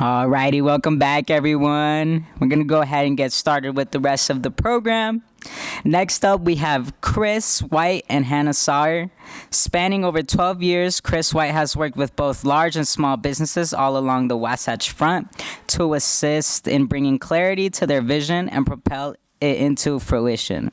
Alrighty, welcome back, everyone. We're going to go ahead and get started with the rest of the program. Next up, we have Chris White and Hanna Sauer. Spanning over 12 years, Chris White has worked with both large and small businesses all along the Wasatch Front to assist in bringing clarity to their vision and propel it into fruition.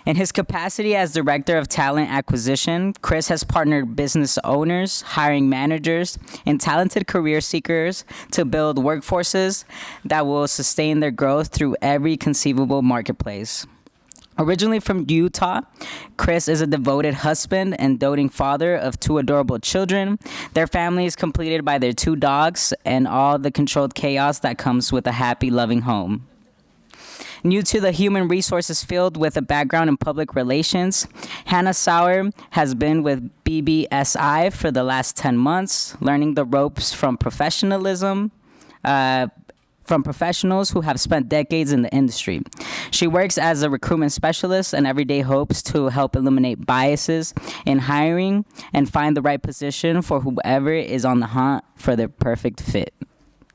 In his capacity as Director of Talent Acquisition, Chris has partnered business owners, hiring managers, and talented career seekers to build workforces that will sustain their growth through every conceivable marketplace. Originally from Utah, Chris is a devoted husband and doting father of two adorable children. Their family is completed by their two dogs and all the controlled chaos that comes with a happy, loving home. New to the human resources field with a background in public relations, Hanna Sauer has been with BBSI for the last 10 months, learning the ropes from professionals who have spent decades in the industry. She works as a recruitment specialist and every day hopes to help eliminate biases in hiring and find the right position for whoever is on the hunt for their perfect fit.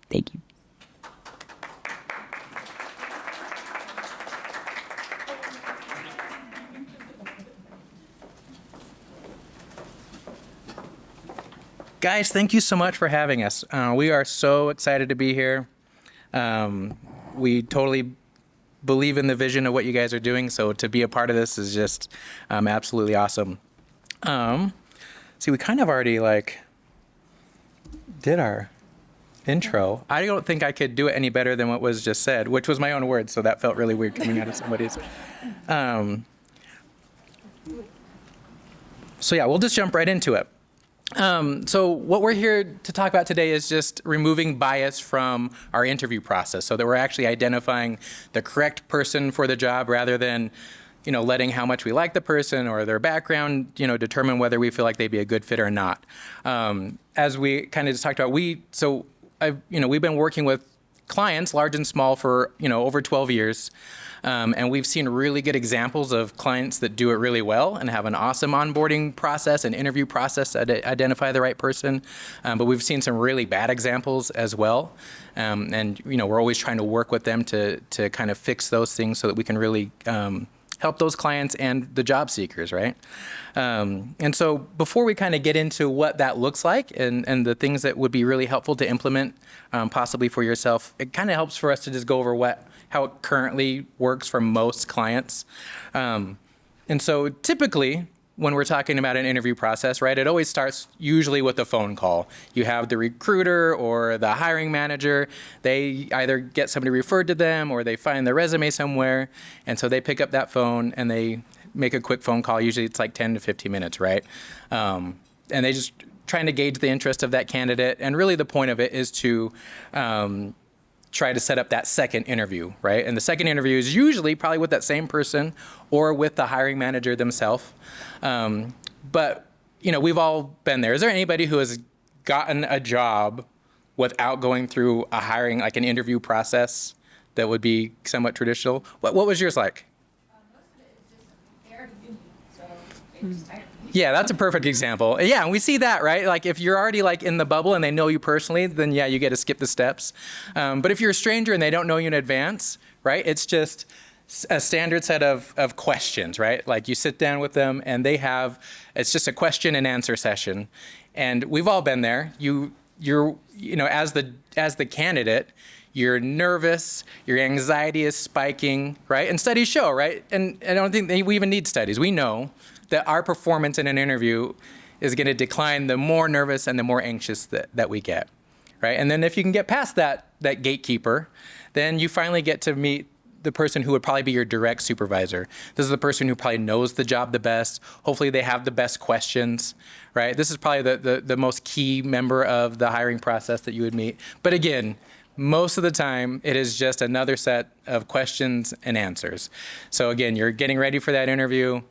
Thank you. Guys, thank you so much for having us. We are so excited to be here. We totally believe in the vision of what you guys are doing, so to be a part of this is just absolutely awesome. See, we kind of already did our intro. I don't think I could do it any better than what was just said, which was my own words, so that felt really weird coming out of somebody's. So yeah, we'll just jump right into it. So what we're here to talk about today is just removing bias from our interview process so that we're actually identifying the correct person for the job rather than, letting how much we like the person or their background, determine whether we feel like they'd be a good fit or not. As we kind of just talked about, we've been working with clients, large and small, for, over 12 years. And we've seen really good examples of clients that do it really well and have an awesome onboarding process and interview process to identify the right person. But we've seen some really bad examples as well. And we're always trying to work with them to kind of fix those things so that we can really help those clients and the job seekers, right? And so before we kind of get into what that looks like and the things that would be really helpful to implement possibly for yourself, it kind of helps for us to just go over how it currently works for most clients. And so typically, when we're talking about an interview process, right, it always starts usually with a phone call. You have the recruiter or the hiring manager. They either get somebody referred to them or they find their resume somewhere. And so they pick up that phone and they make a quick phone call. Usually it's like 10 to 15 minutes, right? And they just trying to gauge the interest of that candidate. And really the point of it is to try to set up that second interview, right? And the second interview is usually probably with that same person or with the hiring manager themselves. But, we've all been there. Is there anybody who has gotten a job without going through an interview process that would be somewhat traditional? What was yours like? Most of it is just, they already knew me, so they just hired me. Yeah, that's a perfect example. Yeah, and we see that, right? Like if you're already in the bubble and they know you personally, then yeah, you get to skip the steps. But if you're a stranger and they don't know you in advance, right? It's just a standard set of questions, right? Like you sit down with them and it's just a question and answer session. And we've all been there. You're as the candidate, you're nervous, your anxiety is spiking, right? And studies show, right? And I don't think we even need studies. We know that our performance in an interview is going to decline the more nervous and the more anxious that we get, right? And then if you can get past that gatekeeper, then you finally get to meet the person who would probably be your direct supervisor. This is the person who probably knows the job the best. Hopefully they have the best questions, right? This is probably the most key member of the hiring process that you would meet. But again, most of the time, it is just another set of questions and answers. So again, you're getting ready for that interview,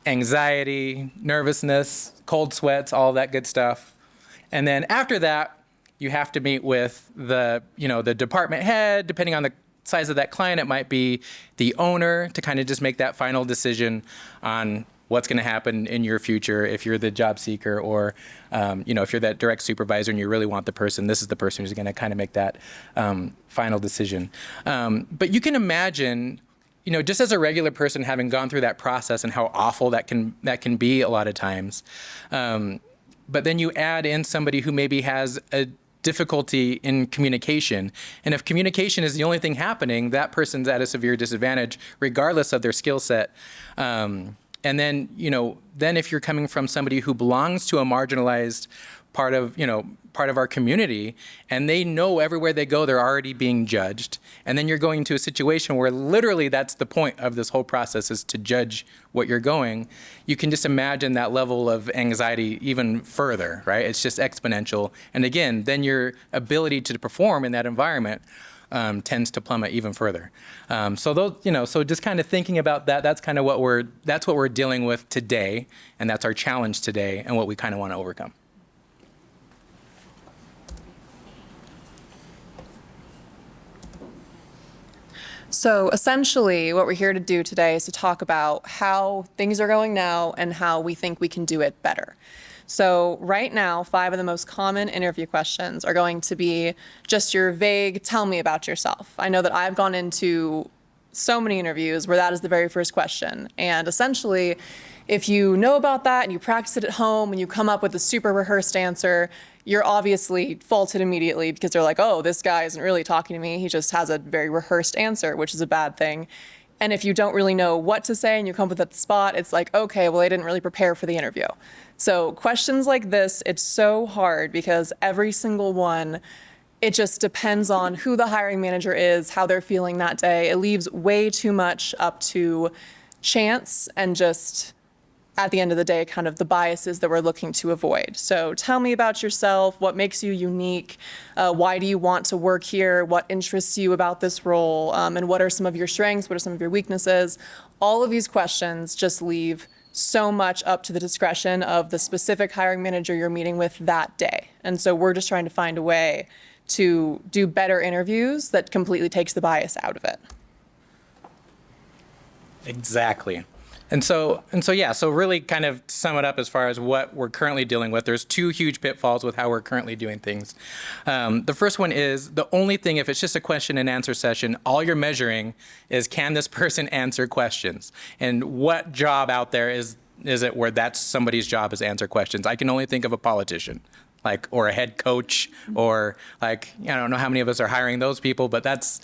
anxiety, nervousness, cold sweats, all that good stuff. And then after that, you have to meet with the department head. Depending on the size of that client, it might be the owner to kind of just make that final decision on what's going to happen in your future if you're the job seeker, or if you're that direct supervisor and you really want the person, this is the person who's going to kind of make that final decision. But you can imagine, just as a regular person having gone through that process and how awful that can be a lot of times. But then you add in somebody who maybe has a difficulty in communication. And if communication is the only thing happening, that person's at a severe disadvantage, regardless of their skill set. And then, then if you're coming from somebody who belongs to a marginalized part of our community, and they know everywhere they go, they're already being judged. And then you're going to a situation where literally that's the point of this whole process, is to judge what you're going. You can just imagine that level of anxiety even further, right? It's just exponential. And again, then your ability to perform in that environment tends to plummet even further. So just kind of thinking about that, that's what we're dealing with today, and that's our challenge today, and what we kind of want to overcome. So essentially, what we're here to do today is to talk about how things are going now and how we think we can do it better. So right now, 5 of the most common interview questions are going to be just your vague, tell me about yourself. I know that I've gone into so many interviews where that is the very first question. And essentially, if you know about that and you practice it at home and you come up with a super rehearsed answer, you're obviously faulted immediately because they're like, oh, this guy isn't really talking to me. He just has a very rehearsed answer, which is a bad thing. And if you don't really know what to say and you come up with at the spot, it's like, okay, well, they didn't really prepare for the interview. So questions like this, it's so hard because every single one, it just depends on who the hiring manager is, how they're feeling that day. It leaves way too much up to chance and just, at the end of the day, kind of the biases that we're looking to avoid. So tell me about yourself, what makes you unique, why do you want to work here, what interests you about this role, and what are some of your strengths, what are some of your weaknesses. All of these questions just leave so much up to the discretion of the specific hiring manager you're meeting with that day. And so we're just trying to find a way to do better interviews that completely takes the bias out of it. Exactly. And so really kind of to sum it up as far as what we're currently dealing with, there's 2 huge pitfalls with how we're currently doing things. The first one is the only thing, if it's just a question and answer session, all you're measuring is, can this person answer questions? And what job out there is it where that's somebody's job is answer questions? I can only think of a politician. Or a head coach, or I don't know how many of us are hiring those people, but that's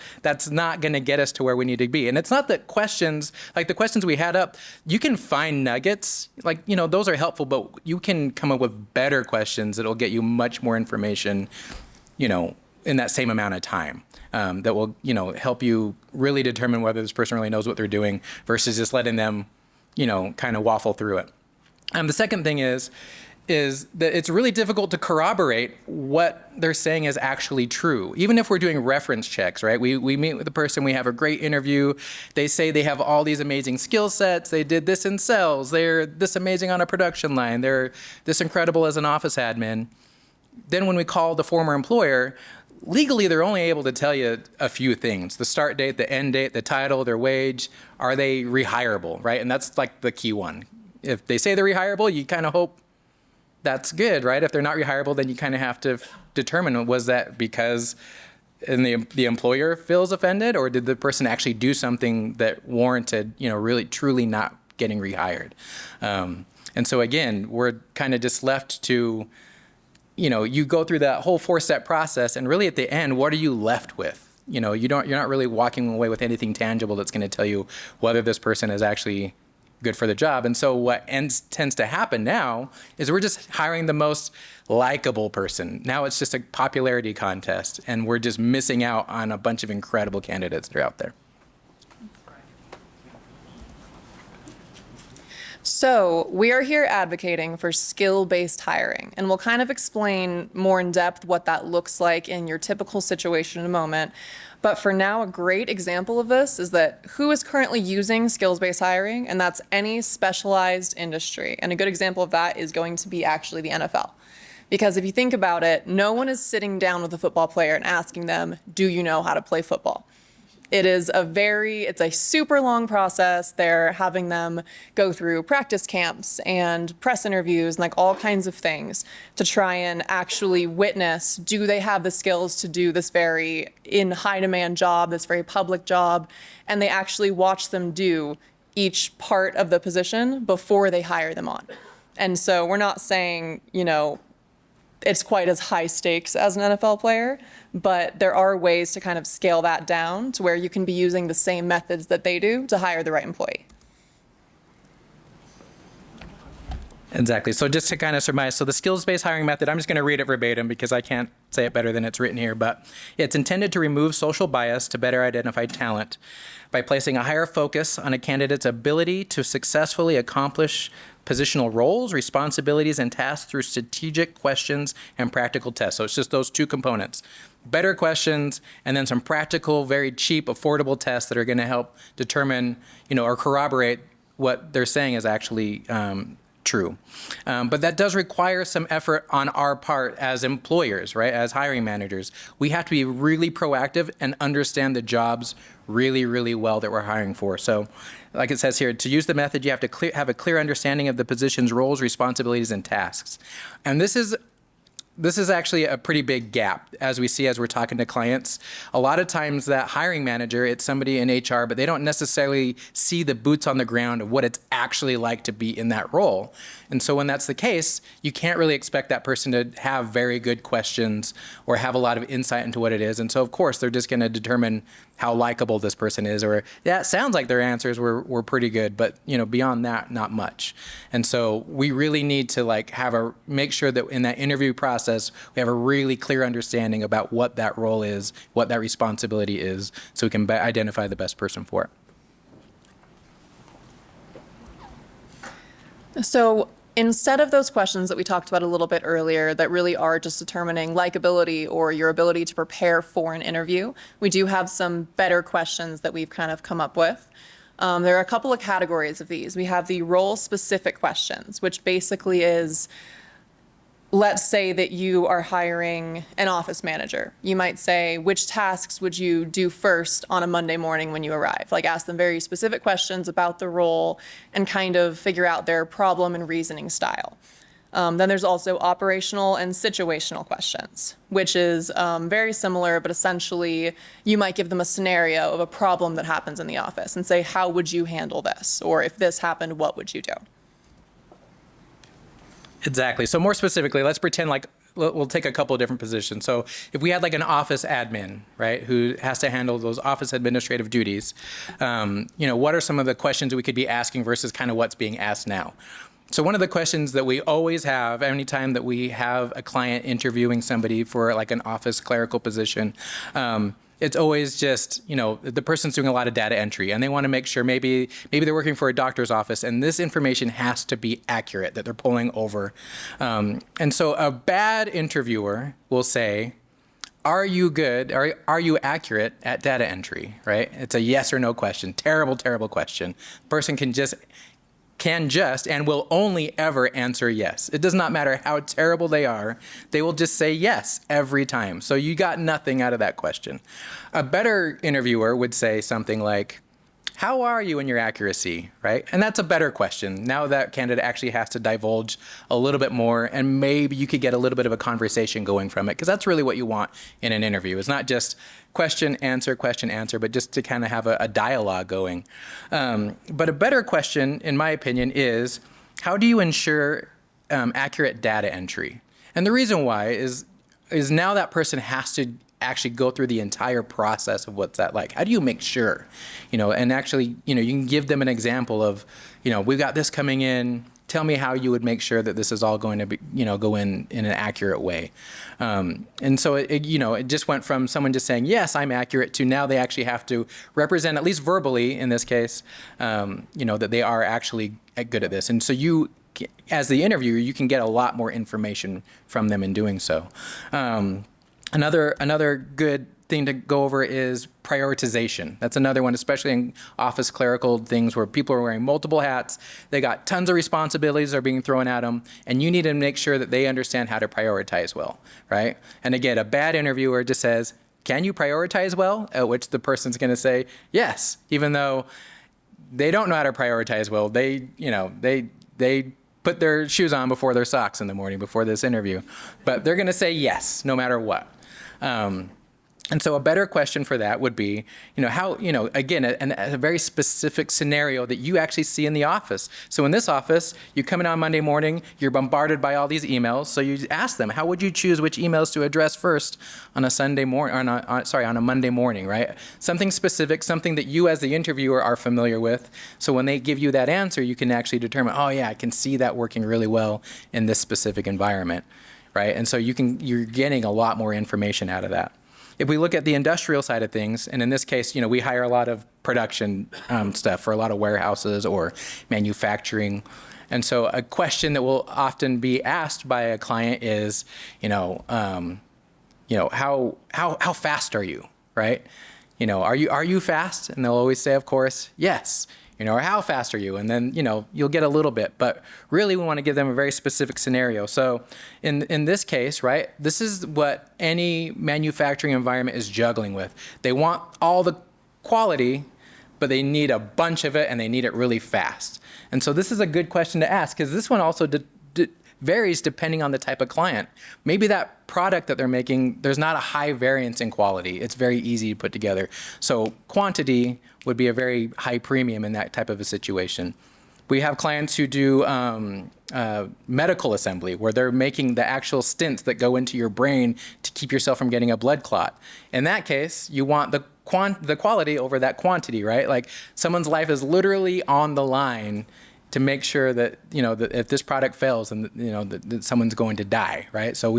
not going to get us to where we need to be. And it's not that questions, like the questions we had up, you can find nuggets, those are helpful, but you can come up with better questions that'll get you much more information, in that same amount of time, that will, help you really determine whether this person really knows what they're doing versus just letting them, kind of waffle through it. The second thing is that it's really difficult to corroborate what they're saying is actually true. Even if we're doing reference checks, right? We meet with the person, we have a great interview. They say they have all these amazing skill sets. They did this in sales. They're this amazing on a production line. They're this incredible as an office admin. Then when we call the former employer, legally they're only able to tell you a few things: the start date, the end date, the title, their wage. Are they rehireable, right? And that's like the key one. If they say they're rehireable, you kind of hope that's good, right? If they're not rehireable, then you kind of have to determine, was that because the employer feels offended, or did the person actually do something that warranted, really truly not getting rehired? And so again, we're kind of just left to, you go through that whole 4-step process, and really at the end, what are you left with? You're not really walking away with anything tangible that's going to tell you whether this person is actually good for the job. And so what tends to happen now is we're just hiring the most likable person. Now it's just a popularity contest, and we're just missing out on a bunch of incredible candidates that are out there. So we are here advocating for skill-based hiring, and we'll kind of explain more in depth what that looks like in your typical situation in a moment. But for now, a great example of this is that who is currently using skills-based hiring, and that's any specialized industry. And a good example of that is going to be actually the NFL. Because if you think about it, no one is sitting down with a football player and asking them, do you know how to play football? It's a super long process. They're having them go through practice camps and press interviews and like all kinds of things to try and actually witness, do they have the skills to do this very in high demand job, this very public job, and they actually watch them do each part of the position before they hire them on. And so we're not saying, it's quite as high stakes as an NFL player, but there are ways to kind of scale that down to where you can be using the same methods that they do to hire the right employee. Exactly. So just to kind of surmise, so the skills-based hiring method, I'm just going to read it verbatim because I can't say it better than it's written here, but it's intended to remove social bias to better identify talent by placing a higher focus on a candidate's ability to successfully accomplish positional roles, responsibilities, and tasks through strategic questions and practical tests. So it's just those two components. Better questions and then some practical, very cheap, affordable tests that are going to help determine, or corroborate what they're saying is actually true. But that does require some effort on our part as employers, right? As hiring managers. We have to be really proactive and understand the jobs really, really well that we're hiring for. So like it says here, to use the method, you have to have a clear understanding of the position's roles, responsibilities, and tasks. And this is actually a pretty big gap as we're talking to clients. A lot of times that hiring manager, it's somebody in HR, but they don't necessarily see the boots on the ground of what it's actually like to be in that role. And so when that's the case, you can't really expect that person to have very good questions or have a lot of insight into what it is. And so of course, they're just going to determine how likable this person is, or yeah, it sounds like their answers were pretty good, but beyond that, not much. And so we really need to make sure that in that interview process, we have a really clear understanding about what that role is, what that responsibility is, so we can identify the best person for it. So instead of those questions that we talked about a little bit earlier that really are just determining likability or your ability to prepare for an interview, we do have some better questions that we've kind of come up with. There are a couple of categories of these. We have the role-specific questions, which basically is, let's say that you are hiring an office manager. You might say, which tasks would you do first on a Monday morning when you arrive? Like ask them very specific questions about the role and kind of figure out their problem and reasoning style. Then there's also operational and situational questions, which is very similar, but essentially you might give them a scenario of a problem that happens in the office and say, how would you handle this? Or if this happened, what would you do? Exactly. So more specifically, let's pretend we'll take a couple of different positions. So if we had an office admin, right, who has to handle those office administrative duties, what are some of the questions we could be asking versus kind of what's being asked now? So one of the questions that we always have anytime that we have a client interviewing somebody for an office clerical position, it's always just, the person's doing a lot of data entry and they want to make sure maybe they're working for a doctor's office and this information has to be accurate that they're pulling over. And so a bad interviewer will say, are you good? Are you accurate at data entry, right? It's a yes or no question. Terrible, terrible question. Person can just and will only ever answer yes. It does not matter how terrible they are. They will just say yes every time. So you got nothing out of that question. A better interviewer would say something like, how are you in your accuracy, right? And that's a better question. Now that candidate actually has to divulge a little bit more, and maybe you could get a little bit of a conversation going from it, because that's really what you want in an interview. It's not just question, answer, but just to kind of have a dialogue going. But a better question, in my opinion, is how do you ensure accurate data entry? And the reason why is now that person has to actually go through the entire process of what's that like. How do you make sure, and actually, you can give them an example of, we've got this coming in. Tell me how you would make sure that this is all going to be, go in an accurate way. And so it just went from someone just saying, yes, I'm accurate, to now they actually have to represent, at least verbally in this case, that they are actually good at this. And so you, as the interviewer, you can get a lot more information from them in doing so. Another good thing to go over is prioritization. That's another one, especially in office clerical things where people are wearing multiple hats. They got tons of responsibilities that are being thrown at them, and you need to make sure that they understand how to prioritize well, right? And again, a bad interviewer just says, can you prioritize well? At which the person's going to say yes, even though they don't know how to prioritize well. They put their shoes on before their socks in the morning before this interview, but they're going to say yes no matter what. And so a better question for that would be, how, again, a very specific scenario that you actually see in the office. So in this office, you come in on Monday morning, you're bombarded by all these emails. So you ask them, how would you choose which emails to address first on a Sunday morning, on a Monday morning, right? Something specific, something that you as the interviewer are familiar with. So when they give you that answer, you can actually determine, oh yeah, I can see that working really well in this specific environment, right? And so you're getting a lot more information out of that. If we look at the industrial side of things, and in this case, we hire a lot of production stuff for a lot of warehouses or manufacturing. And so a question that will often be asked by a client is, how fast are you, right? Are you fast? And they'll always say, of course, yes. Or how fast are you? And then, you'll get a little bit, but really we want to give them a very specific scenario. So in this case, right, this is what any manufacturing environment is juggling with. They want all the quality, but they need a bunch of it and they need it really fast. And so this is a good question to ask because this one also varies depending on the type of client. Maybe that product that they're making, there's not a high variance in quality. It's very easy to put together. So quantity would be a very high premium in that type of a situation. We have clients who do medical assembly, where they're making the actual stents that go into your brain to keep yourself from getting a blood clot. In that case, you want the quality over that quantity, right? Like someone's life is literally on the line to make sure that, that if this product fails and, that someone's going to die, right? So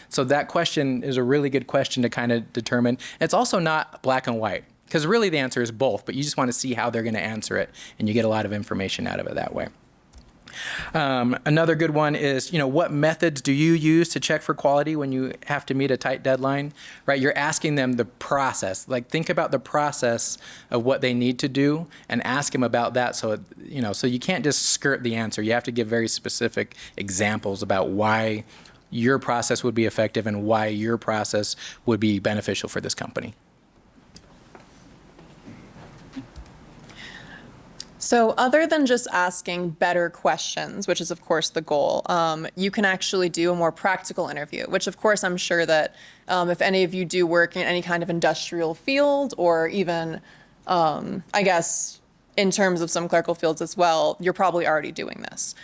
so that question is a really good question to kind of determine. It's also not black and white, because really the answer is both, but you just want to see how they're going to answer it, and you get a lot of information out of it that way. Another good one is, what methods do you use to check for quality when you have to meet a tight deadline, right? You're asking them the process. Like, think about the process of what they need to do and ask them about that. So, so you can't just skirt the answer. You have to give very specific examples about why your process would be effective and why your process would be beneficial for this company. So other than just asking better questions, which is of course the goal, you can actually do a more practical interview, which of course I'm sure that if any of you do work in any kind of industrial field or even, I guess, in terms of some clerical fields as well, you're probably already doing this.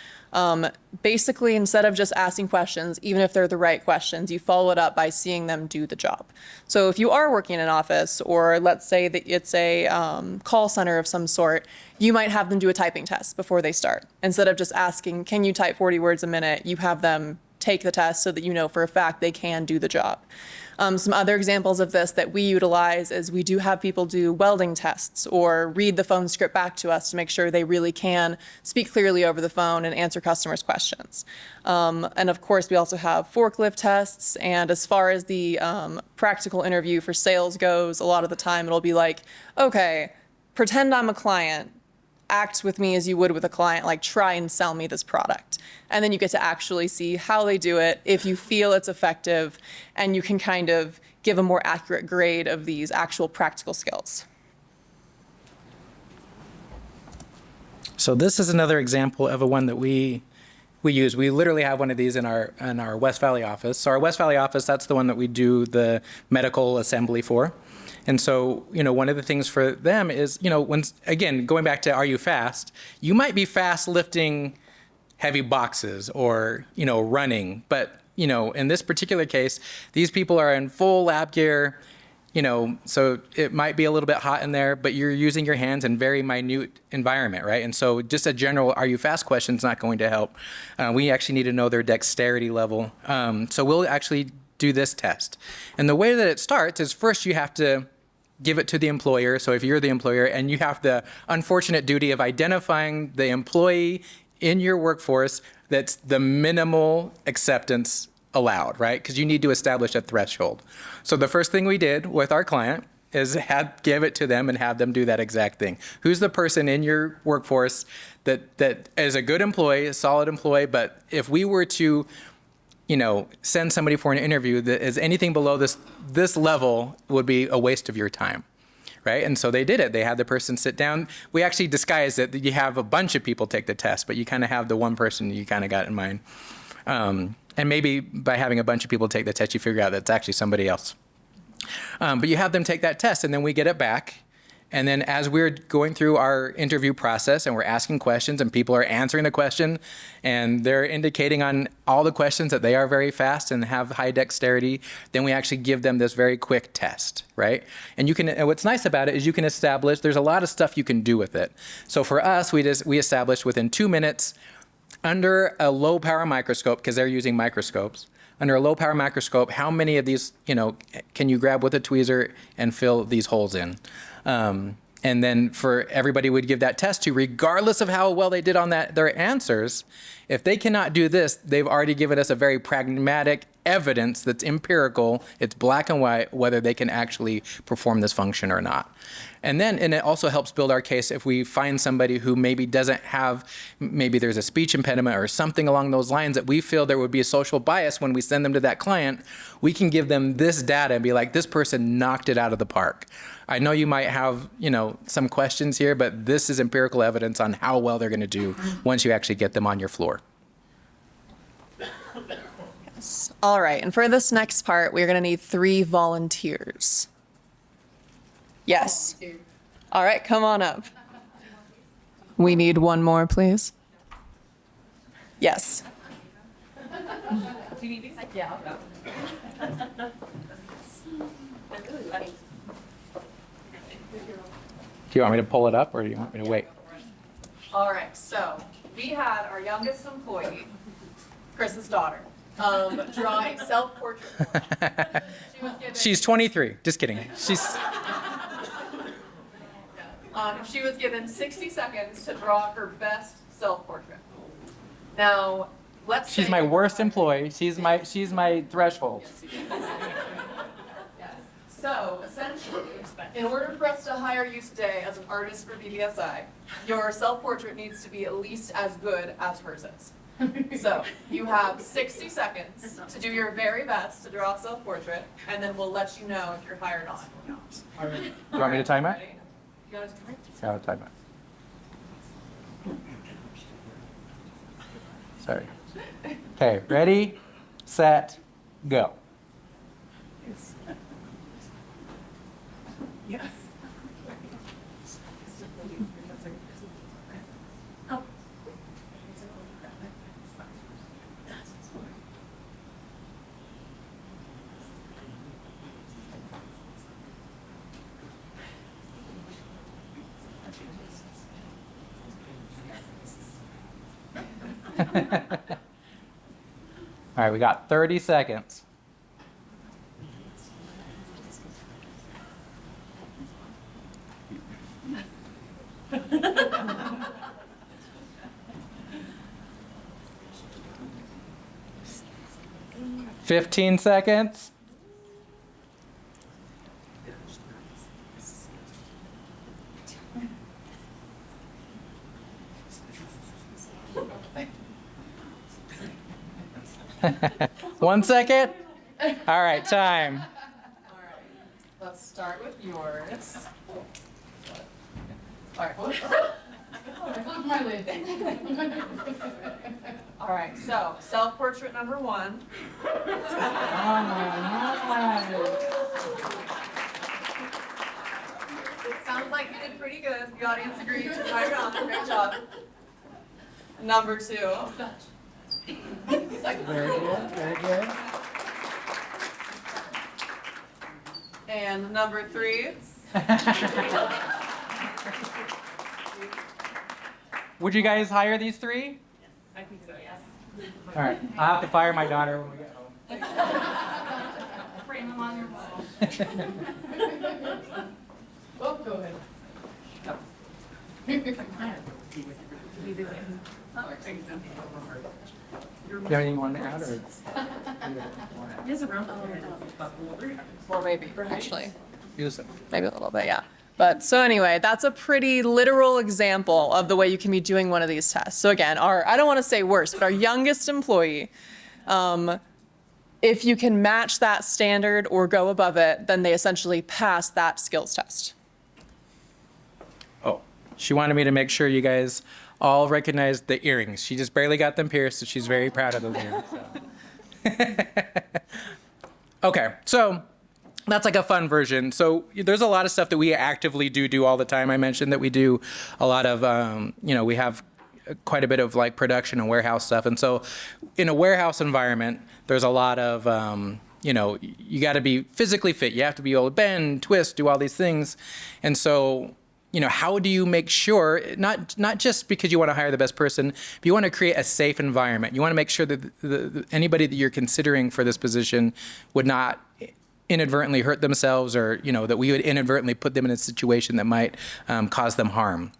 Basically, instead of just asking questions, even if they're the right questions, you follow it up by seeing them do the job. So if you are working in an office, or let's say that it's a call center of some sort, you might have them do a typing test before they start. Instead of just asking, can you type 40 words a minute, you have them take the test so that you know for a fact they can do the job. Some other examples of this that we utilize is we do have people do welding tests or read the phone script back to us to make sure they really can speak clearly over the phone and answer customers' questions. And of course, we also have forklift tests. And as far as the practical interview for sales goes, a lot of the time it'll be like, okay, pretend I'm a client. Act with me as you would with a client, like try and sell me this product. And then you get to actually see how they do it, if you feel it's effective, and you can kind of give a more accurate grade of these actual practical skills. So this is another example of a one that we use. We literally have one of these in our West Valley office. So our West Valley office, that's the one that we do the medical assembly for. And so, one of the things for them is, when, again, going back to are you fast, you might be fast lifting heavy boxes or, running. But, in this particular case, these people are in full lab gear, so it might be a little bit hot in there, but you're using your hands in very minute environment, right? And so just a general are you fast question is not going to help. We actually need to know their dexterity level. So we'll actually do this test. And the way that it starts is first you have to give it to the employer. So if you're the employer and you have the unfortunate duty of identifying the employee in your workforce that's the minimal acceptance allowed, right? Because you need to establish a threshold. So the first thing we did with our client is give it to them and have them do that exact thing. Who's the person in your workforce that is a good employee, a solid employee, but if we were to send somebody for an interview that is anything below this level would be a waste of your time. Right? And so they did it. They had the person sit down. We actually disguised it that you have a bunch of people take the test, but you kind of have the one person you kind of got in mind. And maybe by having a bunch of people take the test, you figure out that it's actually somebody else. But you have them take that test, and then we get it back. And then as we're going through our interview process and we're asking questions and people are answering the question and they're indicating on all the questions that they are very fast and have high dexterity, then we actually give them this very quick test, right? And what's nice about it is you can establish, there's a lot of stuff you can do with it. So for us, we established within 2 minutes under a low power microscope, because they're using microscopes, under a low power microscope, how many of these, can you grab with a tweezer and fill these holes in? And then for everybody would give that test to, regardless of how well they did on their answers. If they cannot do this, they've already given us a very pragmatic evidence that's empirical. It's black and white whether they can actually perform this function or not. And it also helps build our case if we find somebody who maybe doesn't have, maybe there's a speech impediment or something along those lines that we feel there would be a social bias when we send them to that client, we can give them this data and be like, this person knocked it out of the park. I know you might have, some questions here, but this is empirical evidence on how well they're going to do once you actually get them on your floor. Yes. All right, and for this next part, we're going to need 3 volunteers. Yes. All right, come on up. We need 1 more, please. Yes. Do you need these? Yeah, I'll go. Do you want me to pull it up or do you want me to wait? All right, so we had our youngest employee, Chris's daughter, draw a self-portrait. She's 23. Just kidding. She was given 60 seconds to draw her best self-portrait. Now, let's She's say my worst employee. She's my threshold. So, essentially, in order for us to hire you today as an artist for BBSI, your self-portrait needs to be at least as good as hers is. So, you have 60 seconds to do your very best to draw a self-portrait, and then we'll let you know if you're hired on or not. Do you want me to time it? Ready? You got a timer? Yeah, I'll time it. Sorry. Okay, ready, set, go. Yes. 'All right, we got 30 seconds. "15 seconds. "1 second. All right, time. All right. Let's start with yours. All right. My lid. All right. So, self-portrait number 1. It sounds like you did pretty good. The audience agreed. Right on. Great job. Number 2. Very good, very good. And number 3. Would you guys hire these 3? I think so, yes. All right, I'll have to fire my daughter when we get home. Frame them on your wall. Oh, go ahead. Do you have anything you want to add? Or? Well, maybe, actually. Use it. Maybe a little bit, yeah. But so anyway, that's a pretty literal example of the way you can be doing one of these tests. So again, I don't want to say worst, but our youngest employee If you can match that standard or go above it, then they essentially pass that skills test. Oh, she wanted me to make sure you guys all recognize the earrings. She just barely got them pierced, so she's very proud of those earrings. So. Okay, so that's like a fun version. So there's a lot of stuff that we actively do all the time. I mentioned that we do a lot of, we have quite a bit of like production and warehouse stuff. And so in a warehouse environment, there's a lot of, you got to be physically fit. You have to be able to bend, twist, do all these things. And so, how do you make sure, not just because you want to hire the best person, but you want to create a safe environment. You want to make sure that anybody that you're considering for this position would not inadvertently hurt themselves, or, that we would inadvertently put them in a situation that might cause them harm.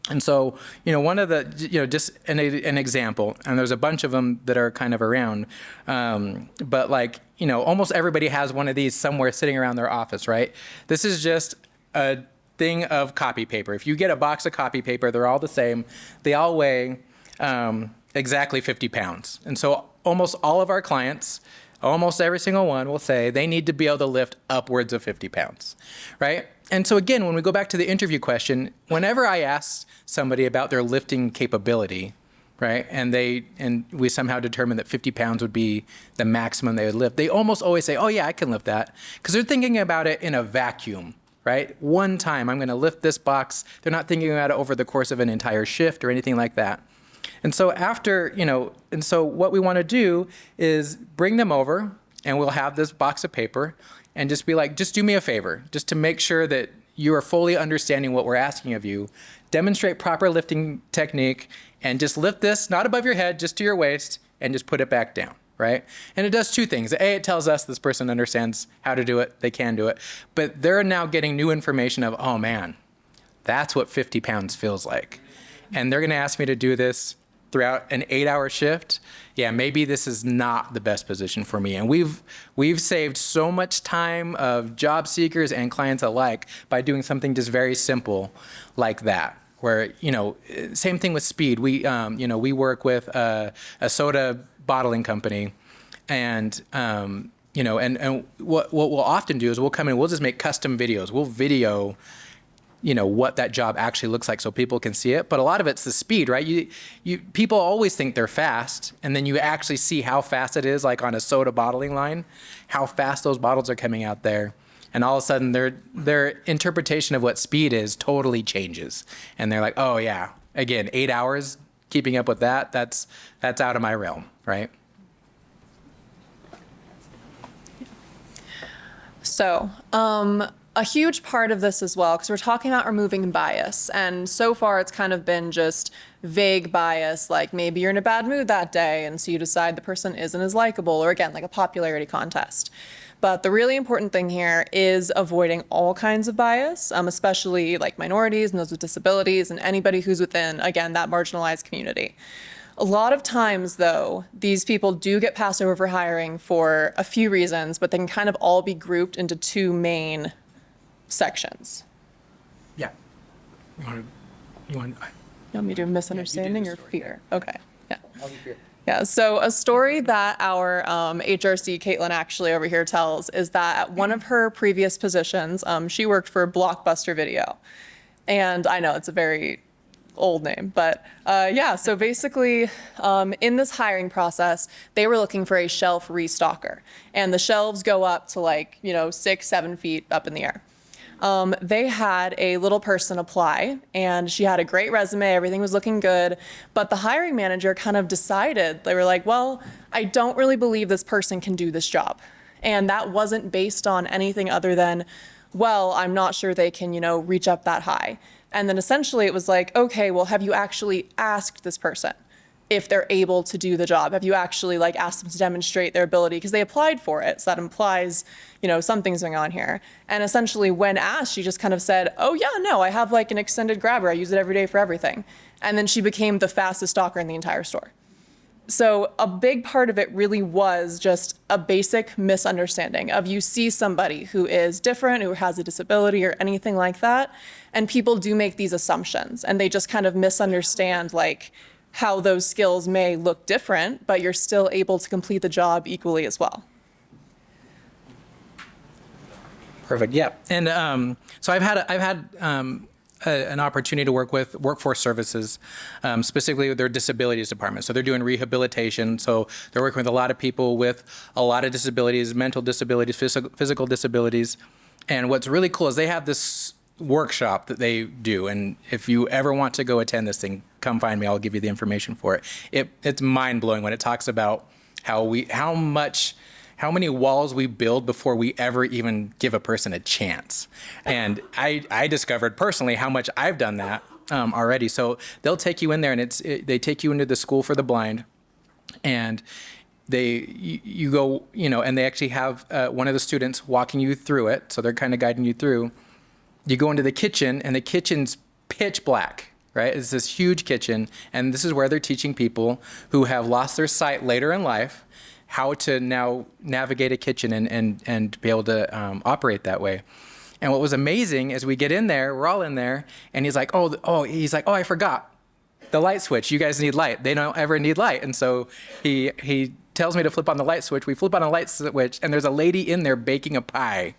And so, one of the, just an example, and there's a bunch of them that are kind of around, but like, almost everybody has one of these somewhere sitting around their office, right? This is just a thing of copy paper. If you get a box of copy paper, they're all the same. They all weigh exactly 50 pounds. And so almost all of our clients, almost every single one will say they need to be able to lift upwards of 50 pounds, right? And so again, when we go back to the interview question, whenever I ask somebody about their lifting capability, right, and we somehow determine that 50 pounds would be the maximum they would lift, they almost always say, oh yeah, I can lift that, because they're thinking about it in a vacuum, right? One time, I'm going to lift this box. They're not thinking about it over the course of an entire shift or anything like that. And so what we want to do is bring them over, and we'll have this box of paper, and just be like, just do me a favor, just to make sure that you are fully understanding what we're asking of you. Demonstrate proper lifting technique, and just lift this, not above your head, just to your waist, and just put it back down, right? And it does two things. A, it tells us this person understands how to do it, they can do it, but they're now getting new information of, oh man, that's what 50 pounds feels like. And they're gonna ask me to do this throughout an 8-hour shift. Yeah, maybe this is not the best position for me. And we've saved so much time of job seekers and clients alike by doing something just very simple like that. Where, same thing with speed. We work with a soda bottling company, and what we'll often do is we'll come in, we'll just make custom videos. We'll video what that job actually looks like so people can see it. But a lot of it's the speed, right? People always think they're fast, and then you actually see how fast it is, like on a soda bottling line, how fast those bottles are coming out there. And all of a sudden their interpretation of what speed is totally changes. And they're like, oh yeah, again, 8 hours, keeping up with that's out of my realm, right? So, a huge part of this as well, because we're talking about removing bias, and so far it's kind of been just vague bias, like maybe you're in a bad mood that day, and so you decide the person isn't as likable, or again, like a popularity contest. But the really important thing here is avoiding all kinds of bias, especially like minorities and those with disabilities and anybody who's within, again, that marginalized community. A lot of times, though, these people do get passed over for hiring for a few reasons, but they can kind of all be grouped into two main sections. Yeah. You want me to do misunderstanding or fear? Okay. Yeah. I'll do fear. Yeah, so a story that our HRC, Caitlin, actually over here tells is that at one of her previous positions, she worked for Blockbuster Video. And I know it's a very old name, but yeah, so basically in this hiring process, they were looking for a shelf restocker. And the shelves go up to 6-7 feet up in the air. They had a little person apply, and she had a great resume, everything was looking good, but the hiring manager kind of decided, they were like, well, I don't really believe this person can do this job. And that wasn't based on anything other than, well, I'm not sure they can, reach up that high. And then essentially it was like, okay, well, have you actually asked this person if they're able to do the job? Have you actually asked them to demonstrate their ability? Because they applied for it, so that implies, something's going on here. And essentially when asked, she just kind of said, oh yeah, no, I have an extended grabber. I use it every day for everything. And then she became the fastest stalker in the entire store. So a big part of it really was just a basic misunderstanding of you see somebody who is different, who has a disability or anything like that, and people do make these assumptions, and they just kind of misunderstand how those skills may look different, but you're still able to complete the job equally as well. Perfect. Yeah. And so I've had an opportunity to work with workforce services, specifically with their disabilities department. So they're doing rehabilitation. So they're working with a lot of people with a lot of disabilities, mental disabilities, physical disabilities. And what's really cool is they have this workshop that they do. And if you ever want to go attend this thing, come find me. I'll give you the information for it. It's mind blowing when it talks about how many walls we build before we ever even give a person a chance. And I discovered personally how much I've done that already. So they'll take you in there, and they take you into the school for the blind, and you go, and they actually have one of the students walking you through it. So they're kind of guiding you through. You go into the kitchen, and the kitchen's pitch black. Right? It's this huge kitchen, and this is where they're teaching people who have lost their sight later in life how to now navigate a kitchen and be able to operate that way. And what was amazing is we get in there, we're all in there, and he's like, oh, I forgot the light switch. You guys need light. They don't ever need light. And so he tells me to flip on the light switch. We flip on a light switch, and there's a lady in there baking a pie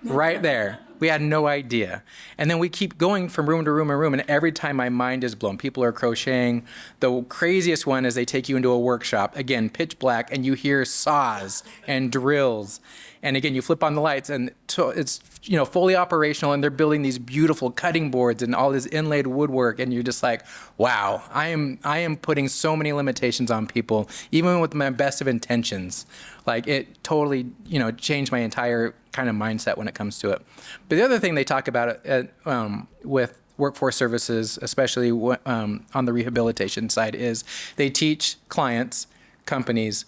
right there. We had no idea. And then we keep going from room to room and room, and every time my mind is blown. People are crocheting. The craziest one is they take you into a workshop, again, pitch black, and you hear saws and drills. And again, you flip on the lights, and it's fully operational, and they're building these beautiful cutting boards and all this inlaid woodwork, and you're just like, wow, I am putting so many limitations on people, even with my best of intentions. Like, it totally, changed my entire kind of mindset when it comes to it. But the other thing they talk about with workforce services, especially on the rehabilitation side, is they teach clients, companies,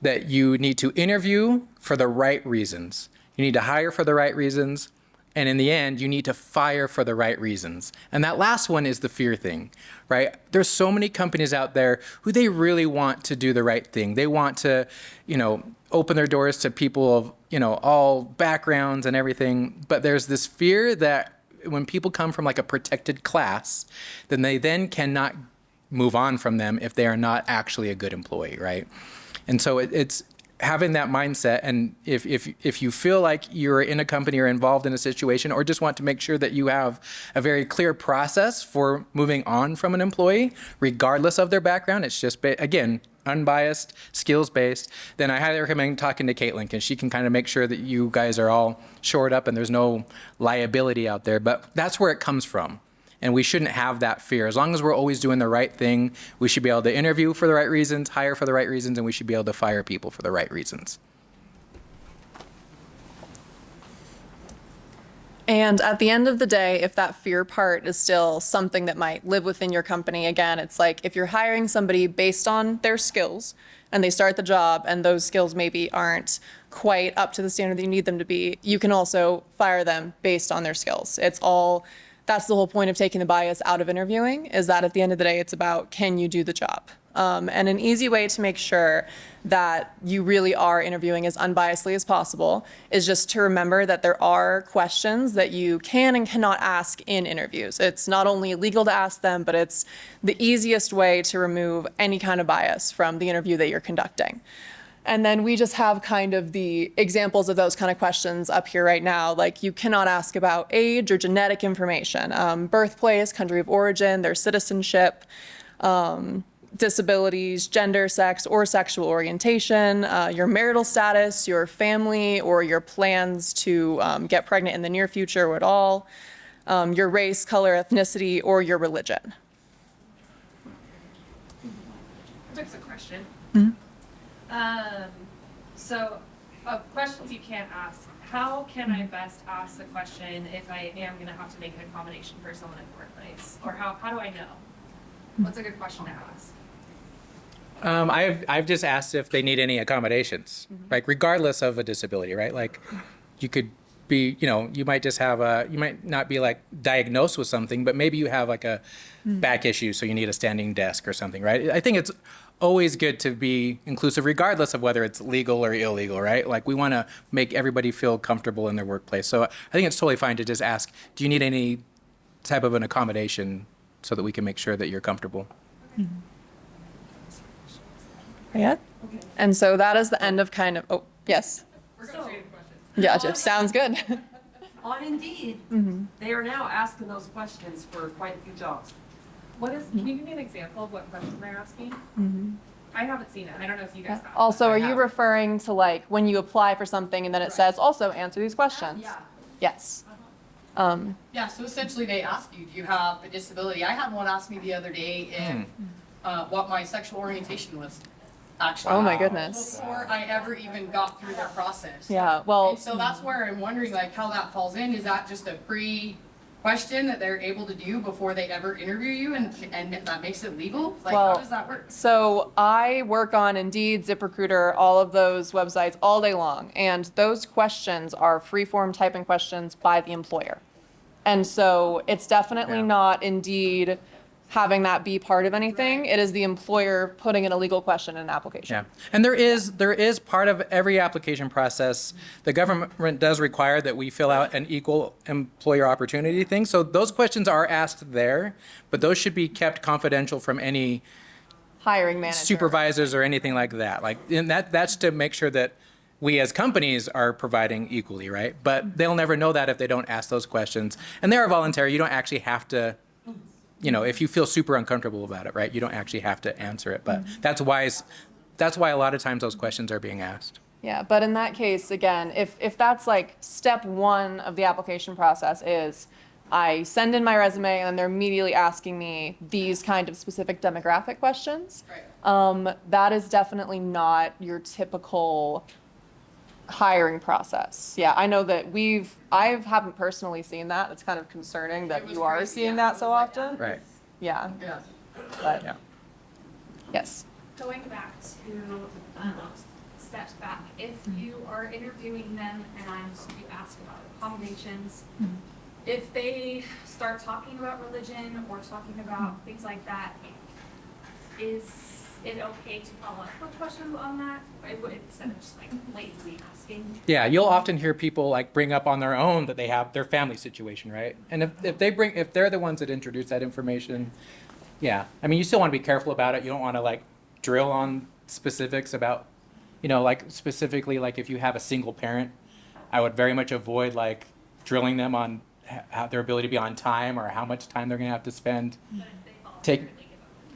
that you need to interview for the right reasons. You need to hire for the right reasons. And in the end, you need to fire for the right reasons. And that last one is the fear thing, right? There's so many companies out there who they really want to do the right thing. They want to, open their doors to people of, all backgrounds and everything. But there's this fear that when people come from like a protected class, then they then cannot move on from them if they are not actually a good employee, right? And so it's having that mindset, and if you feel like you're in a company or involved in a situation, or just want to make sure that you have a very clear process for moving on from an employee, regardless of their background, it's just, again, unbiased, skills-based, then I highly recommend talking to Caitlin, because she can kind of make sure that you guys are all shored up and there's no liability out there. But that's where it comes from. And we shouldn't have that fear. As long as we're always doing the right thing, we should be able to interview for the right reasons, hire for the right reasons, and we should be able to fire people for the right reasons. And at the end of the day, if that fear part is still something that might live within your company, again, it's like if you're hiring somebody based on their skills and they start the job and those skills maybe aren't quite up to the standard that you need them to be, you can also fire them based on their skills. That's the whole point of taking the bias out of interviewing, is that at the end of the day, it's about, can you do the job? And an easy way to make sure that you really are interviewing as unbiasedly as possible is just to remember that there are questions that you can and cannot ask in interviews. It's not only illegal to ask them, but it's the easiest way to remove any kind of bias from the interview that you're conducting. And then we just have kind of the examples of those kind of questions up here right now. Like, you cannot ask about age or genetic information, birthplace, country of origin, their citizenship, disabilities, gender, sex, or sexual orientation, your marital status, your family, or your plans to get pregnant in the near future or at all, your race, color, ethnicity, or your religion. That's a question. Mm-hmm. So, questions you can't ask. How can I best ask the question if I am going to have to make an accommodation for someone in the workplace? Or how do I know? What's a good question to ask? I've just asked if they need any accommodations, like regardless of a disability, right? Like, you could be, you might just have you might not be like diagnosed with something, but maybe you have like a back issue, so you need a standing desk or something, right? I think it's always good to be inclusive, regardless of whether it's legal or illegal, right? Like, we want to make everybody feel comfortable in their workplace. So I think it's totally fine to just ask, do you need any type of an accommodation so that we can make sure that you're comfortable? Yeah. Okay. And so that is the end of kind of, oh, yes. We're going to trade questions. Yeah, Jeff, sounds good. on Indeed, they are now asking those questions for quite a few jobs. Can you give me an example of what question they're asking? I haven't seen it. I don't know if you guys have. Also, I are you have. referring to like when you apply for something and then it says also answer these questions? Yeah. Yes. Yeah, so essentially they ask you, do you have a disability? I had one ask me the other day if, what my sexual orientation was, actually. Oh my goodness. Before I ever even got through their process. Yeah, well, And so that's where I'm wondering like how that falls in. Is that just a pre-question that they're able to do before they ever interview you and that makes it legal? Like Well, how does that work? so I work on Indeed, ZipRecruiter, all of those websites all day long. And those questions are free-form typing questions by the employer. And so it's definitely Yeah. not Indeed having that be part of anything. It is the employer putting in a legal question in an application. Yeah, and there is part of every application process. The government does require that we fill out an equal employer opportunity thing. So those questions are asked there, but those should be kept confidential from any Hiring manager. supervisors or anything like that. Like, and that's to make sure that we as companies are providing equally, right? But they'll never know that if they don't ask those questions. And they are voluntary. You don't actually have to, if you feel super uncomfortable about it, right? You don't actually have to answer it. But that's why a lot of times those questions are being asked. Yeah, but in that case, again, if that's like step one of the application process is I send in my resume and then they're immediately asking me these kind of specific demographic questions, that is definitely not your typical hiring process. Yeah, I know that I haven't personally seen that. It's kind of concerning that It was you are crazy, seeing yeah. that so often. Right. Yeah, Yeah. but Yeah. yes. Going back to steps back, if you are interviewing them and you ask about accommodations, if they start talking about religion or talking about things like that, is it okay to follow up with questions on that? Instead of just like blatantly asking? Yeah, you'll often hear people like bring up on their own that they have their family situation, right? And if they're the ones that introduce that information, yeah. I mean, you still want to be careful about it. You don't want to like drill on specifics about, like specifically like if you have a single parent, I would very much avoid like drilling them on how their ability to be on time or how much time they're going to have to spend. But if they Take, voluntarily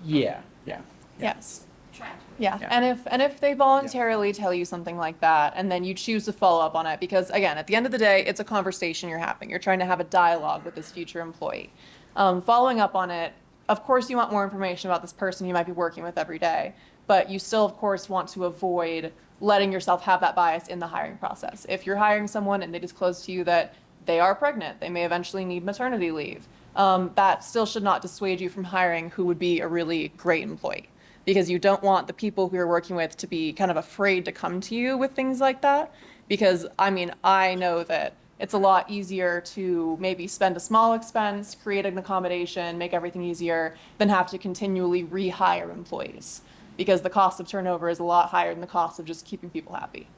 give up, yeah. Yes. try to. Yeah, Yeah. and if they voluntarily tell you something like that, and then you choose to follow up on it, because again, at the end of the day, it's a conversation you're having. You're trying to have a dialogue with this future employee. Following up on it, of course, you want more information about this person you might be working with every day, but you still, of course, want to avoid letting yourself have that bias in the hiring process. If you're hiring someone and they disclose to you that they are pregnant, they may eventually need maternity leave, that still should not dissuade you from hiring who would be a really great employee. Because you don't want the people who you're working with to be kind of afraid to come to you with things like that. Because, I mean, I know that it's a lot easier to maybe spend a small expense, create an accommodation, make everything easier, than have to continually rehire employees. Because the cost of turnover is a lot higher than the cost of just keeping people happy.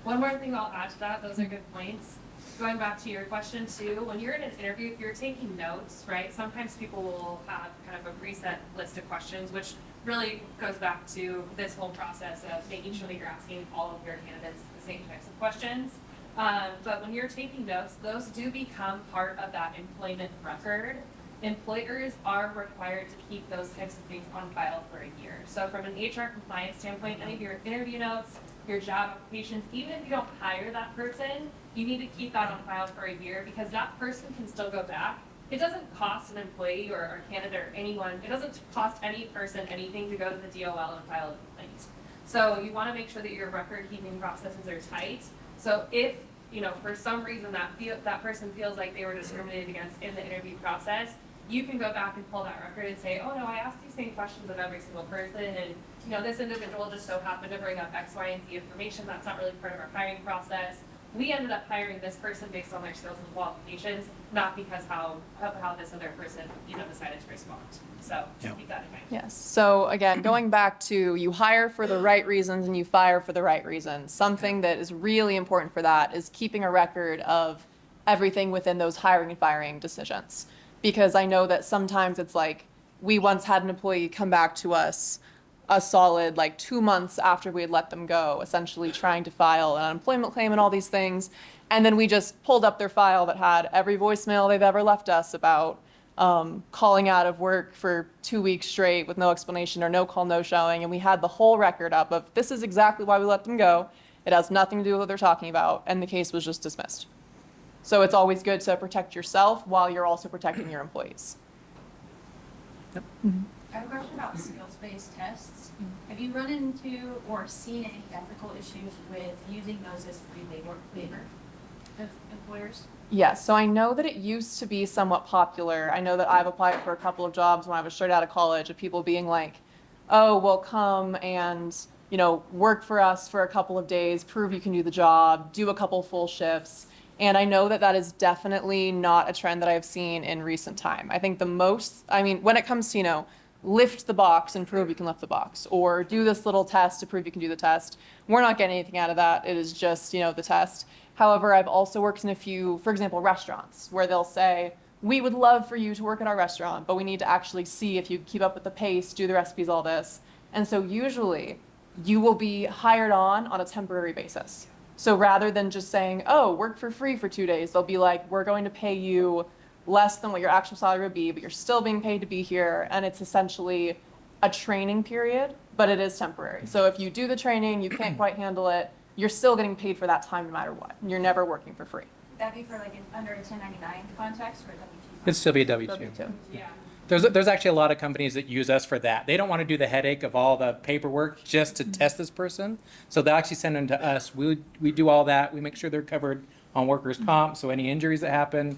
One more thing I'll add to that, those are good points. Going back to your question too, when you're in an interview, if you're taking notes, right, sometimes people will have kind of a preset list of questions, which really goes back to this whole process of making sure that you're asking all of your candidates the same types of questions. But when you're taking notes, those do become part of that employment record. Employers are required to keep those types of things on file for a year. So from an HR compliance standpoint, any of your interview notes, your job applications, even if you don't hire that person, you need to keep that on file for a year because that person can still go back. It doesn't cost an employee or a candidate or anyone, it doesn't cost any person anything to go to the DOL and file a complaint. So you want to make sure that your record keeping processes are tight. So if, for some reason that person feels like they were discriminated against in the interview process, you can go back and pull that record and say, oh no, I asked these same questions of every single person and this individual just so happened to bring up X, Y, and Z information. That's not really part of our hiring process. We ended up hiring this person based on their skills and qualifications, not because how this other person, decided to respond. So just keep that in mind. Yes. So again, going back to you hire for the right reasons and you fire for the right reasons. Something that is really important for that is keeping a record of everything within those hiring and firing decisions. Because I know that sometimes it's like we once had an employee come back to us a solid 2 months after we had let them go, essentially trying to file an unemployment claim and all these things. And then we just pulled up their file that had every voicemail they've ever left us about calling out of work for 2 weeks straight with no explanation or no call, no showing. And we had the whole record up of this is exactly why we let them go. It has nothing to do with what they're talking about. And the case was just dismissed. So it's always good to protect yourself while you're also protecting your employees. I have a question about skills-based tests. Have you run into or seen any ethical issues with using those as free labor of employers? Yes, so I know that it used to be somewhat popular. I know that I've applied for a couple of jobs when I was straight out of college of people being like, oh, well, come and, work for us for a couple of days, prove you can do the job, do a couple full shifts. And I know that that is definitely not a trend that I've seen in recent time. I think when it comes to, lift the box and prove you can lift the box, or do this little test to prove you can do the test, we're not getting anything out of that. It is just, the test. However, I've also worked in a few, for example, restaurants where they'll say, we would love for you to work at our restaurant, but we need to actually see if you keep up with the pace, do the recipes, all this. And so usually you will be hired on a temporary basis. So rather than just saying, oh, work for free for 2 days, they'll be like, we're going to pay you less than what your actual salary would be, but you're still being paid to be here. And it's essentially a training period, but it is temporary. So if you do the training, you can't quite handle it, you're still getting paid for that time no matter what. You're never working for free. Would that be for under a 1099 context or a W-2? It'd still be a W-2. W-2. Yeah. There's actually a lot of companies that use us for that. They don't want to do the headache of all the paperwork just to test this person. So they'll actually send them to us. We do all that. We make sure they're covered on workers' comp. So any injuries that happen,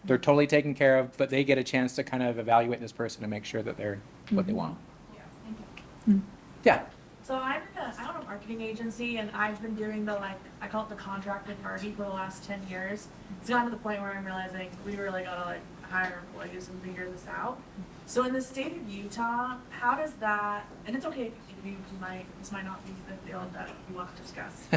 they're totally taken care of, but they get a chance to kind of evaluate this person and make sure that they're what they want. Yeah, thank you. Yeah. So I own a marketing agency, and I've been doing I call it the contracted party for the last 10 years. It's gotten to the point where I'm realizing we really gotta hire employees and figure this out. So in the state of Utah, how does that, and it's okay if this might not be the field that you want to discuss,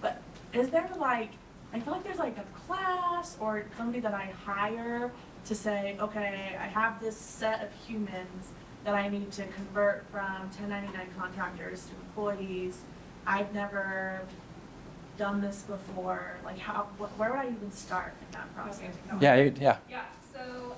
but is there I feel like there's a class or somebody that I hire to say, okay, I have this set of humans that I need to convert from 1099 contractors to employees. I've never done this before. Where would I even start in that process? Yeah. Yeah, so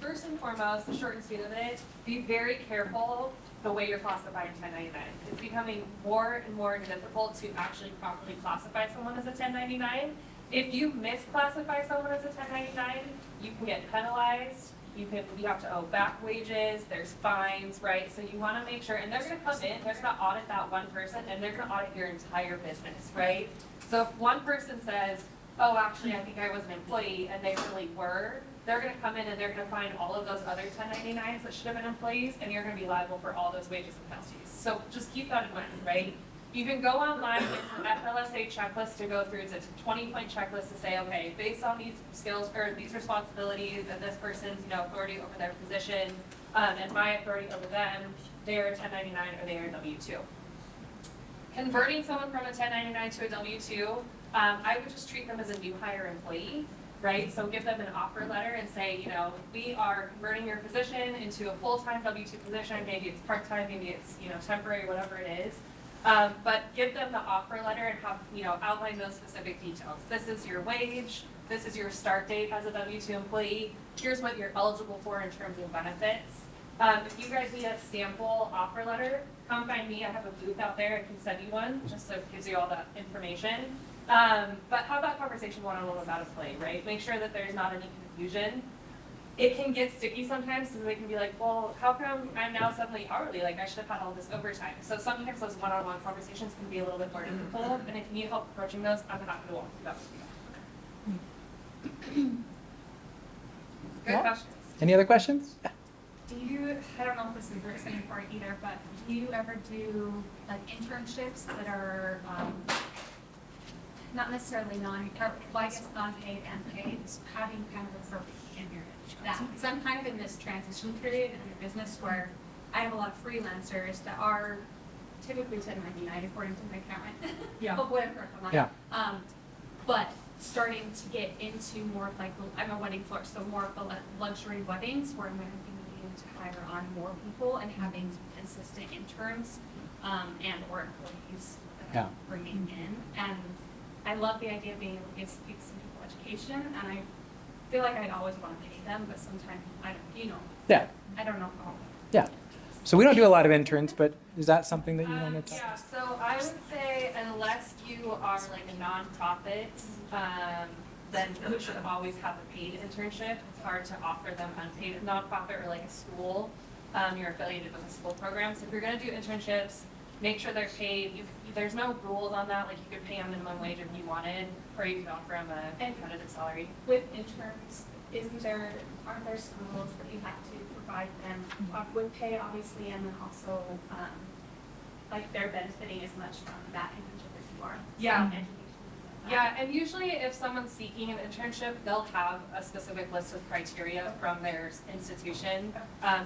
first and foremost, the short and sweet of it, be very careful the way you're classifying 1099. It's becoming more and more difficult to actually properly classify someone as a 1099. If you misclassify someone as a 1099, you can get penalized. You have to owe back wages, there's fines, right? So you want to make sure, and they're going to come in, they're going to audit that one person, and they're going to audit your entire business, right? So if one person says, oh, actually, I think I was an employee, and they really were, they're going to come in and they're going to find all of those other 1099s that should have been employees, and you're going to be liable for all those wages and penalties. So just keep that in mind, right? You can go online, there's an FLSA checklist to go through. It's a 20-point checklist to say, okay, based on these skills or these responsibilities and this person's authority over their position and my authority over them, they're 1099 or they are W-2. Converting someone from a 1099 to a W-2, I would just treat them as a new hire employee, right? So give them an offer letter and say, we are converting your position into a full-time W-2 position. Maybe it's part-time, maybe it's temporary, whatever it is. But give them the offer letter and have, outline those specific details. This is your wage. This is your start date as a W-2 employee. Here's what you're eligible for in terms of benefits. If you guys need a sample offer letter, come find me. I have a booth out there. I can send you one just so it gives you all that information. But have that conversation one-on-one about employee, right? Make sure that there's not any confusion. It can get sticky sometimes, so they can be like, well, how come I'm now suddenly hourly? I should have had all this overtime. So sometimes those one-on-one conversations can be a little bit more difficult, and if you need help approaching those, I'm happy to walk through that with you. Good questions. Any other questions? I don't know if this is the same for either, but do you ever do internships that are not necessarily non-paid and paid, having kind of a probation period? Because I'm kind of in this transition period in the business where I have a lot of freelancers that are typically 1099 according to my accountant. Yeah. Hopefully I'm correct on that. Yeah. But starting to get into more of I'm a wedding florist, so more of the luxury weddings where I'm going to be needing to hire on more people and having consistent interns and or employees that I'm bringing in. And I love the idea of being able to give some people education, and I feel like I'd always want to pay them, but sometimes I don't, Yeah, I don't know how. yeah. So we don't do a lot of interns, but is that something that you want to talk? Yeah, so I would say unless you are like a nonprofit, then you should always have a paid internship. It's hard to offer them unpaid nonprofit or like a school. You're affiliated with a school program. So if you're gonna do internships, make sure they're paid. There's no rules on that. Like you could pay them minimum wage if you wanted, or you could offer them a competitive salary. With interns, aren't there schools that you have to provide them with pay, obviously, and then also, like they're benefiting as much from that internship as you are? Yeah. So education, things like that. Yeah, and usually if someone's seeking an internship, they'll have a specific list of criteria from their institution,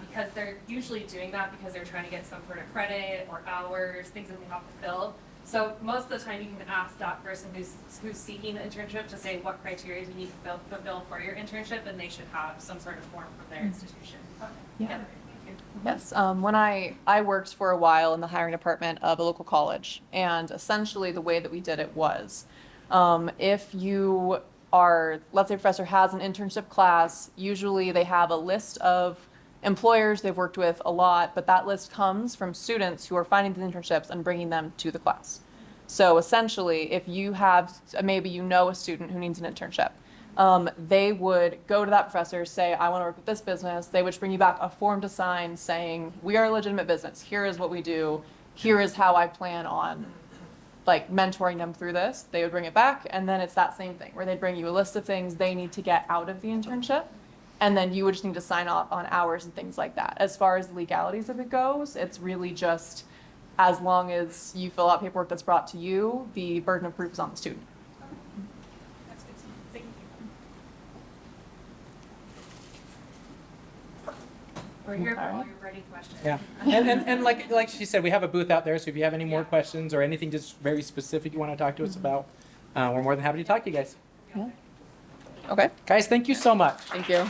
because they're usually doing that because they're trying to get some sort of credit or hours, things that they have to fill. So most of the time you can ask that person who's seeking the internship to say what criteria you need to fulfill for your internship, and they should have some sort of form from their institution. Yeah. Yes, when I worked for a while in the hiring department of a local college, and essentially the way that we did it was, if you are, let's say a professor has an internship class, usually they have a list of employers they've worked with a lot, but that list comes from students who are finding the internships and bringing them to the class. So essentially, if you have, maybe you know a student who needs an internship, they would go to that professor, say, I want to work with this business. They would bring you back a form to sign saying, we are a legitimate business. Here is what we do. Here is how I plan on like mentoring them through this. They would bring it back, and then it's that same thing where they'd bring you a list of things they need to get out of the internship. And then you would just need to sign off on hours and things like that. As far as the legalities of it goes, it's really just as long as you fill out paperwork that's brought to you, the burden of proof is on the student. That's good to know. Thank you. We're here for all Alright. your ready questions. Yeah, and like she said, we have a booth out there, so if you have any more questions or anything just very specific you want to talk to us about, we're more than happy to talk to you guys. Yeah. Okay, Guys, thank you so much. thank you.